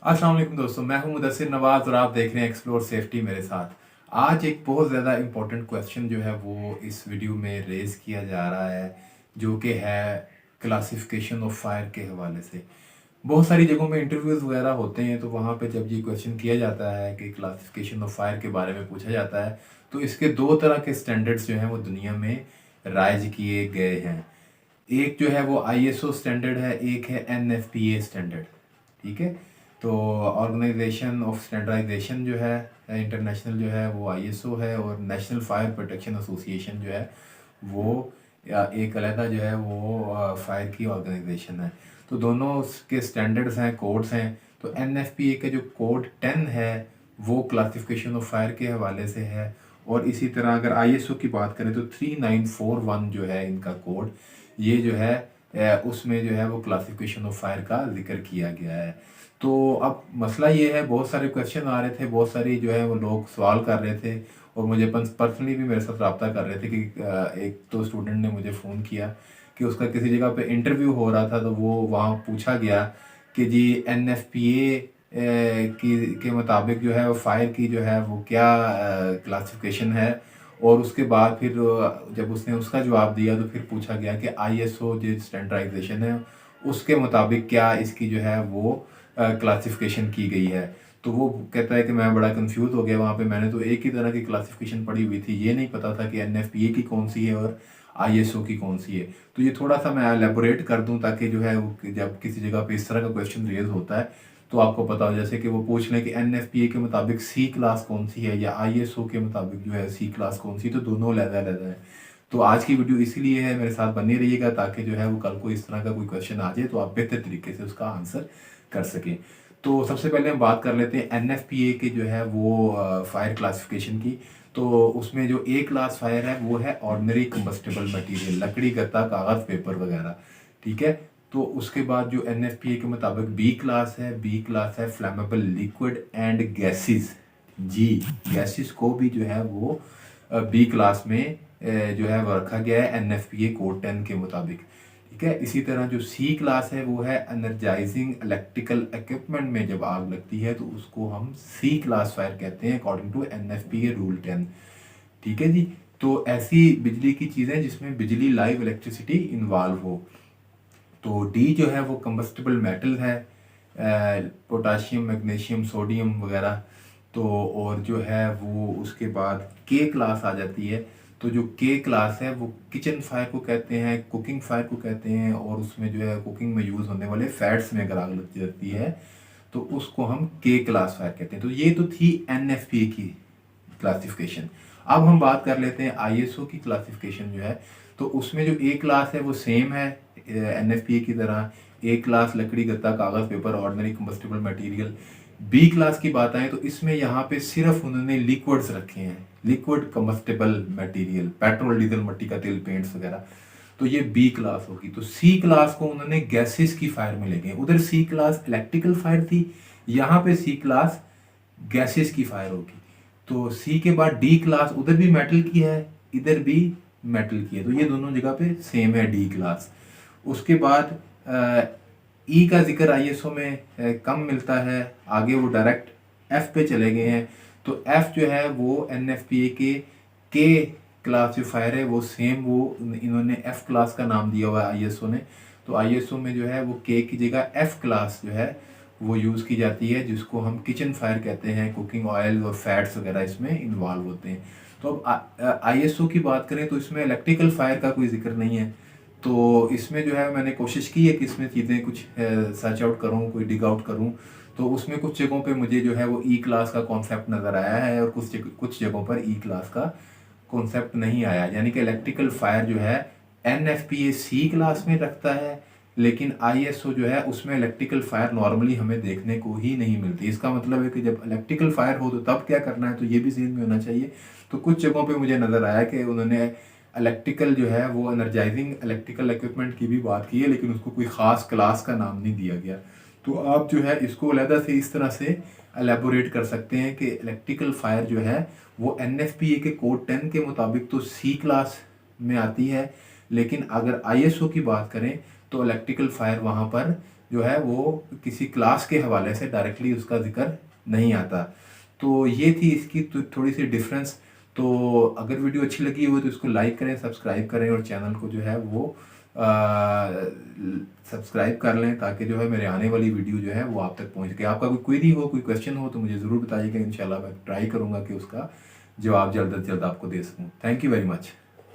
अस्सलाम वालेकुम दोस्तों, मैं हूं मुदस्सिर नवाज और आप देख रहे हैं एक्सप्लोर सेफ्टी मेरे साथ। आज एक बहुत ज़्यादा इम्पोर्टेंट क्वेश्चन जो है वो इस वीडियो में रेज़ किया जा रहा है, जो कि है क्लासिफिकेशन ऑफ फायर के हवाले से। बहुत सारी जगहों में इंटरव्यूज़ वगैरह होते हैं, तो वहाँ पे जब ये क्वेश्चन किया जाता है कि क्लासिफिकेशन ऑफ फायर के बारे में पूछा जाता है, तो इसके दो तरह के स्टैंडर्ड्स जो हैं वो दुनिया में राइज किए गए हैं। एक जो है वो आईएसओ स्टैंडर्ड है, एक है एनएफपीए स्टैंडर्ड। ठीक है। तो ऑर्गेनाइजेशन ऑफ स्टैंडर्डाइजेशन जो है इंटरनेशनल जो है वो आईएसओ है, और नेशनल फायर प्रोटेक्शन एसोसिएशन जो है वो एक अलहदा जो है वो फायर की ऑर्गेनाइजेशन है। तो दोनों के स्टैंडर्ड्स हैं, कोड्स हैं। तो एनएफपीए का जो कोड 10 है वो क्लासिफिकेशन ऑफ फायर के हवाले से है, और इसी तरह अगर आईएसओ की बात करें तो 3941 जो है इनका कोड, ये जो है उसमें जो है वो क्लासिफिकेशन ऑफ फायर का जिक्र किया गया है। तो अब मसला ये है, बहुत सारे क्वेश्चन आ रहे थे, बहुत सारी जो है वो लोग सवाल कर रहे थे, और मुझे पर्सनली भी मेरे साथ रब्ता कर रहे थे कि एक तो स्टूडेंट ने मुझे फ़ोन किया कि उसका किसी जगह पे इंटरव्यू हो रहा था, तो वो वहाँ पूछा गया कि जी एनएफपीए की के मुताबिक जो है वो फायर की जो है वो क्या क्लासिफिकेशन है। और उसके बाद फिर जब उसने उसका जवाब दिया तो फिर पूछा गया कि आईएसओ जो स्टैंडर्डाइजेशन है उसके मुताबिक क्या इसकी जो है वो क्लासिफिकेशन की गई है। तो वो कहता है कि मैं बड़ा कंफ्यूज हो गया, वहाँ पे मैंने तो एक ही तरह की क्लासिफिकेशन पड़ी हुई थी, ये नहीं पता था कि एनएफपीए की कौन सी है और आईएसओ की कौन सी है। तो ये थोड़ा सा मैं एलेबोरेट कर दूं ताकि जो है वो जब किसी जगह पे इस तरह का क्वेश्चन रेज होता है तो आपको पता हो, जैसे कि वो पूछ लें कि एनएफपीए के मुताबिक सी क्लास कौन सी है या आईएसओ के मुताबिक जो है सी क्लास कौन सी, तो दोनों अलग-अलग है। तो आज की वीडियो इसीलिए है, मेरे साथ बने रहिएगा ताकि जो है वो कल को इस तरह का कोई क्वेश्चन आ जाए तो आप बेहतर तरीके से उसका आंसर कर सकें। तो सबसे पहले हम बात कर लेते हैं एनएफपीए के जो है वो फायर क्लासिफिकेशन की। तो उसमें जो ए क्लास फायर है वो है ऑर्डिनरी कंबस्टेबल मटेरियल, लकड़ी, गत्ता, कागज़, पेपर वगैरह। ठीक है। तो उसके बाद जो एनएफपीए के मुताबिक बी क्लास है, बी क्लास है फ्लैमेबल लिक्विड एंड गैसेस। जी, गैसेस को भी जो है वो बी क्लास में जो है वो रखा गया है एनएफपीए कोड 10 के मुताबिक। ठीक है। इसी तरह जो सी क्लास है वो है एनर्जाइजिंग इलेक्ट्रिकल इक्विपमेंट में जब आग लगती है तो उसको हम सी क्लास फायर कहते हैं अकॉर्डिंग टू एनएफपीए रूल 10। ठीक है जी। तो ऐसी बिजली की चीज़ें जिसमें बिजली लाइव इलेक्ट्रिसिटी इन्वॉल्व हो। तो डी जो है वो कंबस्टिबल मेटल है, पोटाशियम, मैग्नीशियम, सोडियम वगैरह। तो और जो है वो उसके बाद के क्लास आ जाती है। तो जो के क्लास है वो किचन फायर को कहते हैं, कुकिंग फायर को कहते हैं, और उसमें जो है कुकिंग में यूज़ होने वाले फैट्स में अगर आग लग जाती है तो उसको हम के क्लास फायर कहते हैं। तो ये तो थी एनएफपी की क्लासिफिकेशन। अब हम बात कर लेते हैं आईएसओ की क्लासिफिकेशन जो है। तो उसमें जो ए क्लास है वो सेम है एनएफपीए की तरह, ए क्लास लकड़ी, गत्ता, कागज़, paper, ordinary combustible material. B class की बात आए तो इसमें यहाँ पे सिर्फ उन्होंने लिक्विड्स रखे हैं, liquid combustible material, petrol, diesel, मिट्टी का तेल, पेंट्स वगैरह। तो ये बी क्लास होगी। तो सी क्लास को उन्होंने गैसेस की फायर में ले गए, उधर सी क्लास इलेक्ट्रिकल फायर थी, यहाँ पे सी क्लास गैसेस की फायर होगी। तो सी के बाद डी क्लास, उधर भी मेटल की है, इधर भी मेटल की है, तो ये दोनों जगह पे सेम है डी क्लास। उसके बाद ई का जिक्र आईएसओ में कम मिलता है, आगे वो डायरेक्ट एफ पे चले गए हैं। तो एफ जो है वो एनएफपीए के क्लास जो फायर है वो सेम, वो इन्होंने एफ क्लास का नाम दिया हुआ है आईएसओ ने। तो आईएसओ में जो है वो के की जगह एफ क्लास जो है वो यूज़ की जाती है, जिसको हम किचन फायर कहते हैं। कुकिंग ऑयल और फैट्स वगैरह इसमें इन्वॉल्व होते हैं। तो अब आईएसओ की बात करें तो इसमें इलेक्ट्रिकल फायर का कोई जिक्र नहीं है। तो इसमें जो है मैंने कोशिश की है कि इसमें चीज़ें कुछ सर्च आउट करूँ, कोई डिग आउट करूँ। तो उसमें कुछ जगहों पे मुझे जो है वो ई क्लास का कॉन्सेप्ट नज़र आया है, और कुछ जगहों पर ई क्लास का कॉन्सेप्ट नहीं आया। यानी कि इलेक्ट्रिकल फायर जो है एनएफपीए सी क्लास में रखता है, लेकिन आईएसओ जो है उसमें इलेक्ट्रिकल फायर नॉर्मली हमें देखने को ही नहीं मिलती। इसका मतलब है कि जब इलेक्ट्रिकल फायर हो तो तब क्या करना है, तो ये भी जहन में होना चाहिए। तो कुछ जगहों पे मुझे नज़र आया कि उन्होंने इलेक्ट्रिकल जो है वो एनर्जाइजिंग इलेक्ट्रिकल इक्विपमेंट की भी बात की है, लेकिन उसको कोई ख़ास क्लास का नाम नहीं दिया गया। तो आप जो है इसको अलहदा से इस तरह से एलेबोरेट कर सकते हैं कि इलेक्ट्रिकल फायर जो है वो एनएफपीए के कोड 10 के मुताबिक तो सी क्लास में आती है, लेकिन अगर आईएसओ की बात करें तो इलेक्ट्रिकल फायर वहाँ पर जो है वो किसी क्लास के हवाले से डायरेक्टली उसका जिक्र नहीं आता। तो ये थी इसकी थोड़ी सी डिफरेंस। तो अगर वीडियो अच्छी लगी हो तो इसको लाइक करें, सब्सक्राइब करें और चैनल को जो है वो सब्सक्राइब कर लें, ताकि जो है मेरे आने वाली वीडियो जो है वो आप तक पहुंच सके। आपका कोई क्वेरी हो, कोई क्वेश्चन हो तो मुझे ज़रूर बताइएगा। इंशाल्लाह मैं ट्राई करूँगा कि उसका जवाब जल्द से जल्द आपको दे सकूँ। Thank you very much.